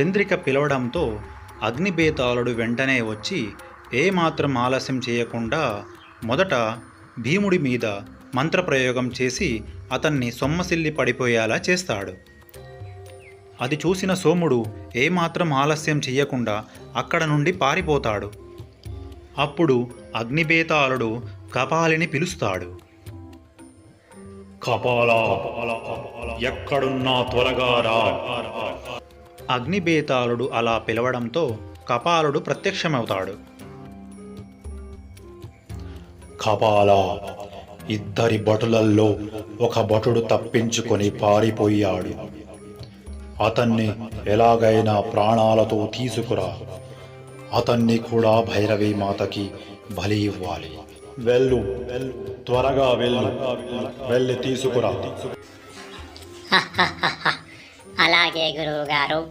చంద్రిక పిలవడంతో అగ్నిబేతాళుడు వెంటనే వచ్చి ఏమాత్రం ఆలస్యం చేయకుండా మొదట భీముడి మీద మంత్రప్రయోగం చేసి అతన్ని సొమ్మసిల్లి పడిపోయేలా చేస్తాడు. అది చూసిన సోముడు ఏమాత్రం ఆలస్యం చెయ్యకుండా అక్కడ నుండి పారిపోతాడు. అప్పుడు అగ్నిబేతాళుడు కపాలిని పిలుస్తాడు. కపాలా, ఎక్కడున్నా త్వరగా రా. అగ్నిబేతాళుడు అలా పిలవడంతో కపాలుడు ప్రత్యక్షమవుతాడు. కపాలా, ఇద్దరి భటులల్లో ఒక భటుడు తప్పించుకొని పారిపోయాడు. అతన్ని ఎలాగైనా ప్రాణాలతో తీసుకురా. అతన్ని కూడా భైరవీ మాతకి బలి ఇవ్వాలి. వెళ్ళు, త్వరగా వెళ్ళు, వెళ్ళి తీసుకురా. అలాగే గురువుగారు.